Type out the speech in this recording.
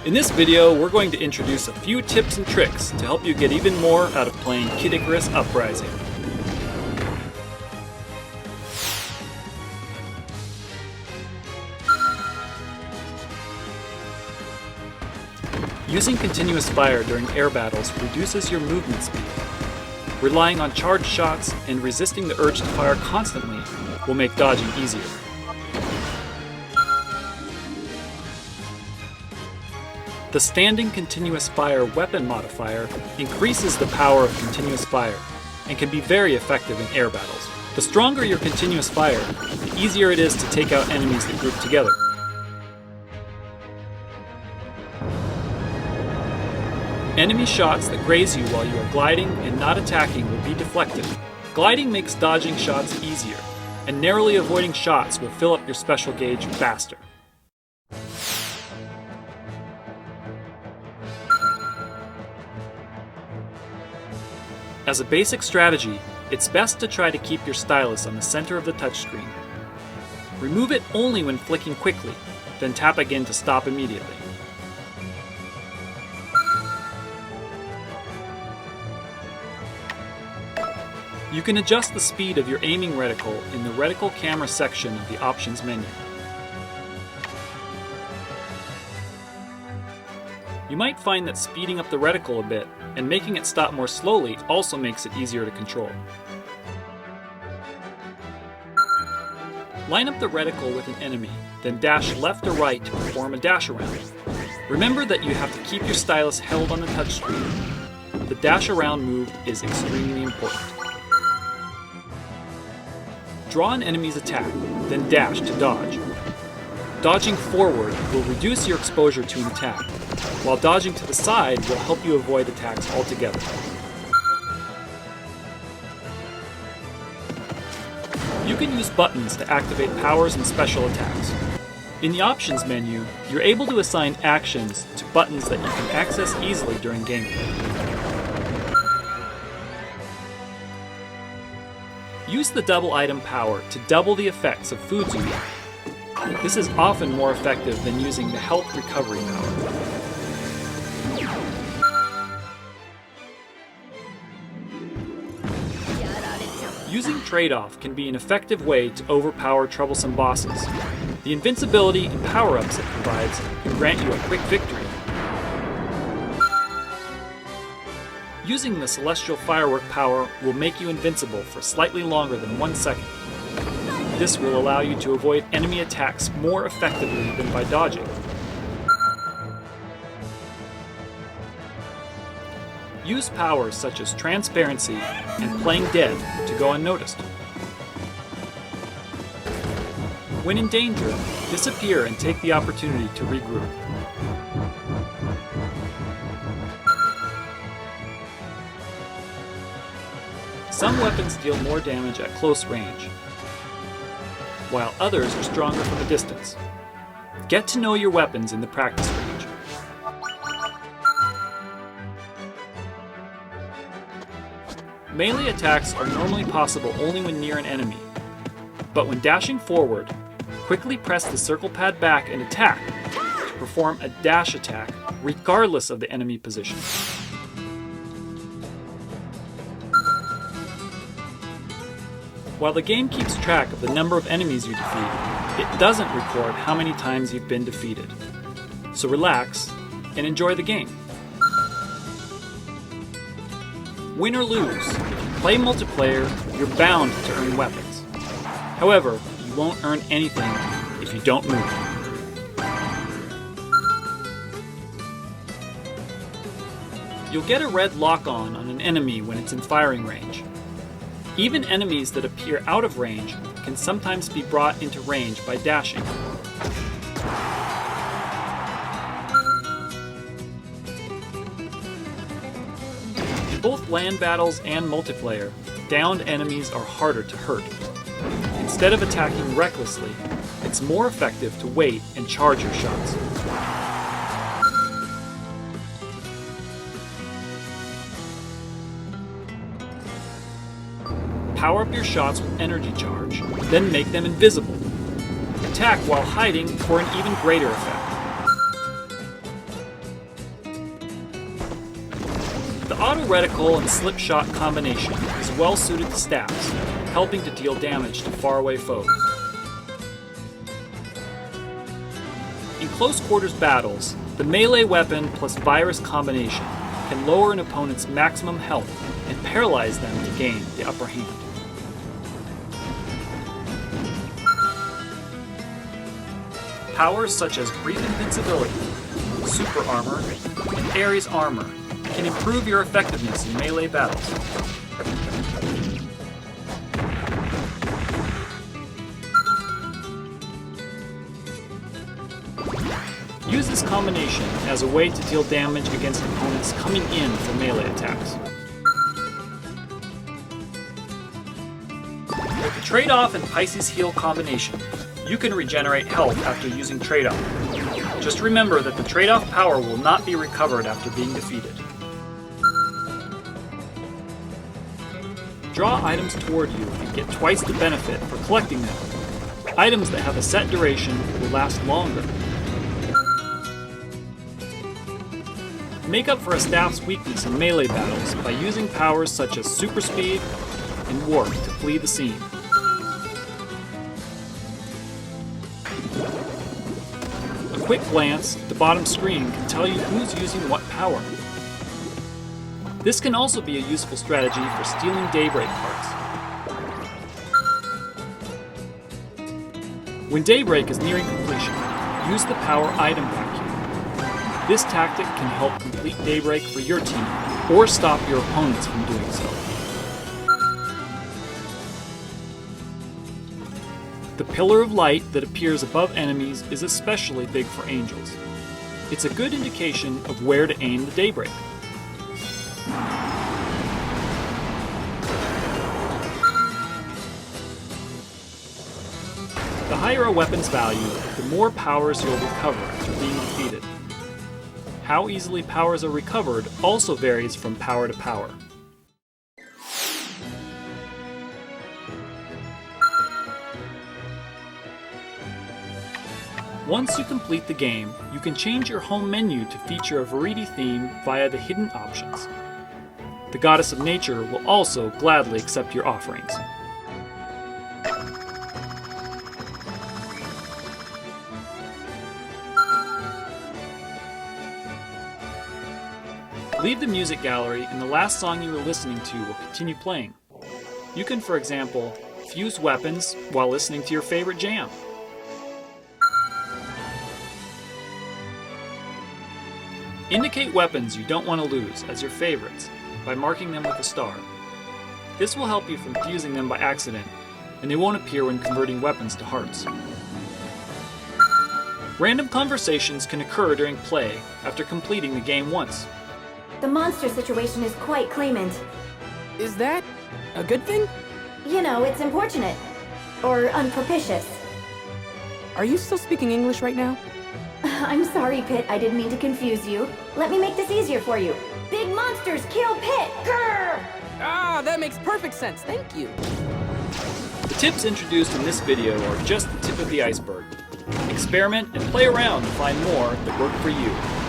In this video, we're going to introduce a few tips and tricks to help you get even more out of playing Kid Icarus Uprising. Using continuous fire during air battles reduces your movement speed. Relying on charged shots and resisting the urge to fire constantly will make dodging easier. The standing continuous fire weapon modifier increases the power of continuous fire and can be very effective in air battles. The stronger your continuous fire, the easier it is to take out enemies that group together. Enemy shots that graze you while you are gliding and not attacking will be deflected. Gliding makes dodging shots easier, and narrowly avoiding shots will fill up your special gauge faster. As a basic strategy, it's best to try to keep your stylus on the center of the touchscreen. Remove it only when flicking quickly, then tap again to stop immediately. You can adjust the speed of your aiming reticle in the Reticle camera section of the options menu. You might find that speeding up the reticle a bit and making it stop more slowly also makes it easier to control. Line up the reticle with an enemy, then dash left or right to perform a dash around. Remember that you have to keep your stylus held on the touchscreen. The dash around move is extremely important. Draw an enemy's attack, then dash to dodge. Dodging forward will reduce your exposure to an attack, while dodging to the side will help you avoid attacks altogether. You can use buttons to activate powers and special attacks. In the options menu, you're able to assign actions to buttons that you can access easily during gameplay. Use the double item power to double the effects of foods you eat. This is often more effective than using the health recovery power. Using trade-off can be an effective way to overpower troublesome bosses. The invincibility and power-ups it provides can grant you a quick victory. Using the Celestial Firework power will make you invincible for slightly longer than 1 second. This will allow you to avoid enemy attacks more effectively than by dodging. Use powers such as Transparency and Playing Dead to go unnoticed. When in danger, disappear and take the opportunity to regroup. Some weapons deal more damage at close range, while others are stronger from a distance. Get to know your weapons in the practice range. Melee attacks are normally possible only when near an enemy, but when dashing forward, quickly press the circle pad back and attack to perform a dash attack regardless of the enemy position. While the game keeps track of the number of enemies you defeat, it doesn't record how many times you've been defeated. So relax and enjoy the game. Win or lose, if you play multiplayer, you're bound to earn weapons. However, you won't earn anything if you don't move. You'll get a red lock-on on an enemy when it's in firing range. Even enemies that appear out of range can sometimes be brought into range by dashing. In both land battles and multiplayer, downed enemies are harder to hurt. Instead of attacking recklessly, it's more effective to wait and charge your shots. Power up your shots with energy charge, then make them invisible. attack while hiding for an even greater effect. The auto reticle and slip shot combination is well suited to staffs, helping to deal damage to faraway foes. In close quarters battles, the melee weapon plus virus combination can lower an opponent's maximum health and paralyze them to gain the upper hand. Powers such as brief invincibility, super armor, and Ares armor can improve your effectiveness in melee battles. Use this combination as a way to deal damage against opponents coming in for melee attacks. With the trade-off and Pisces heal combination, you can regenerate health after using trade-off. Just remember that the trade-off power will not be recovered after being defeated. Draw items toward you and get twice the benefit for collecting them. Items that have a set duration will last longer. Make up for a staff's weakness in melee battles by using powers such as super speed and warp to flee the scene. A quick glance at the bottom screen can tell you who's using what power. This can also be a useful strategy for stealing Daybreak parts. When Daybreak is nearing completion, use the power item vacuum. This tactic can help complete Daybreak for your team, or stop your opponents from doing so. The pillar of light that appears above enemies is especially big for angels. It's a good indication of where to aim the Daybreak. The higher a weapon's value, the more powers you'll recover after being defeated. How easily powers are recovered also varies from power to power. Once you complete the game, you can change your home menu to feature a Verity theme via the hidden options. The Goddess of Nature will also gladly accept your offerings. Leave the music gallery and the last song you were listening to will continue playing. You can, for example, fuse weapons while listening to your favorite jam. Indicate weapons you don't want to lose as your favorites by marking them with a star. This will help you from fusing them by accident, and they won't appear when converting weapons to hearts. Random conversations can occur during play after completing the game once. The monster situation is quite clement. Is that a good thing? You know, it's importunate. Or unpropitious. Are you still speaking English right now? I'm sorry, Pit. I didn't mean to confuse you. Let me make this easier for you. Big monsters kill Pit! Grrr! Ah, that makes perfect sense. Thank you. The tips introduced in this video are just the tip of the iceberg. Experiment and play around to find more that work for you.